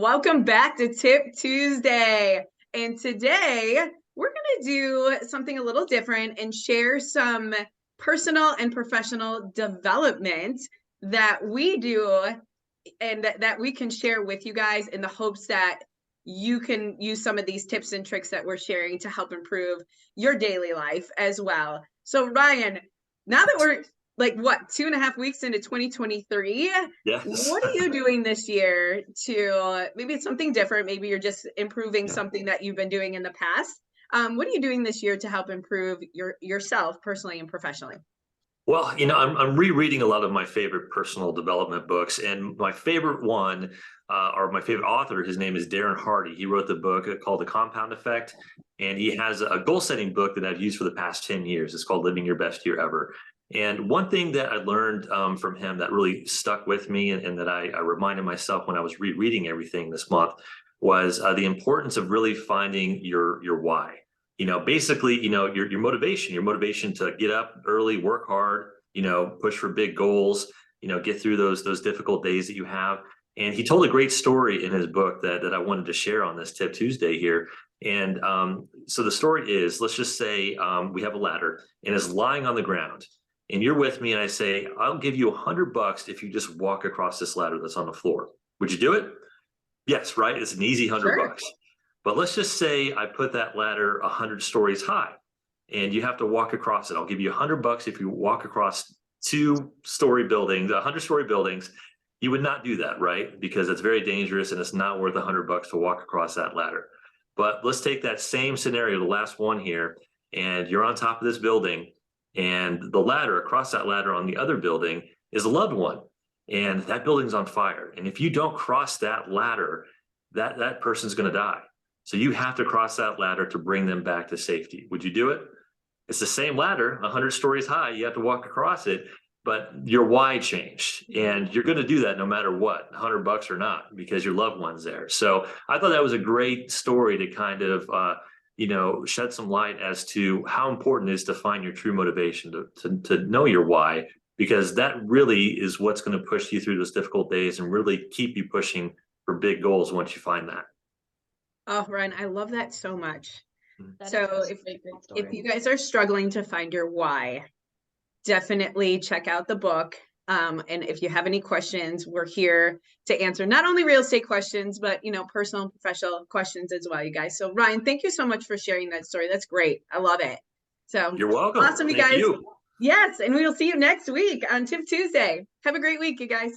Welcome back to Tip Tuesday. And today we're going to do something a little different and share some personal and professional development that we do and that we can share with you guys in the hopes that you can use some of these tips and tricks that we're sharing to help improve your daily life as well. So Ryan, now that we're like 2.5 weeks into 2023, Yes. what are you doing this year to maybe it's something different, maybe you're just improving Yeah. something that you've been doing in the past. What are you doing this year to help improve yourself personally and professionally? Well, I'm rereading a lot of my favorite personal development books, and my favorite one, or my favorite author, his name is Darren Hardy. He wrote the book called The Compound Effect, and he has a goal-setting book that I've used for the past 10 years. It's called Living Your Best Year Ever. And one thing that I learned from him that really stuck with me, and that I reminded myself when I was rereading everything this month, was the importance of really finding your why. Basically, your motivation to get up early, work hard, push for big goals, get through those difficult days that you have. And he told a great story in his book that I wanted to share on this Tip Tuesday here. And so the story is, let's just say we have a ladder and it's lying on the ground. And you're with me, and I say, I'll give you $100 if you just walk across this ladder that's on the floor. Would you do it? Yes, right? It's an easy $100. Sure. But let's just say I put that ladder 100 stories high and you have to walk across it. I'll give you $100 if you walk across 2-story buildings, 100-story buildings. You would not do that, right? Because it's very dangerous and it's not worth $100 to walk across that ladder. But let's take that same scenario, the last one here, and you're on top of this building, and the ladder, across that ladder on the other building, is a loved one, and that building's on fire. And if you don't cross that ladder, that person's going to die. So you have to cross that ladder to bring them back to safety. Would you do it? It's the same ladder, 100 stories high. You have to walk across it, but your why changed. And you're going to do that no matter what, $100 or not, because your loved one's there. So I thought that was a great story to kind of, shed some light as to how important it is to find your true motivation, to know your why, because that really is what's going to push you through those difficult days and really keep you pushing for big goals once you find that. Oh, Ryan, I love that so much. That is So a if great if story. you guys are struggling to find your why, definitely check out the book. And if you have any questions, we're here to answer not only real estate questions, but personal and professional questions as well, you guys. So Ryan, thank you so much for sharing that story. That's great. I love it. So You're welcome. awesome, you Thank guys. you. Yes, and we will see you next week on Tip Tuesday. Have a great week, you guys.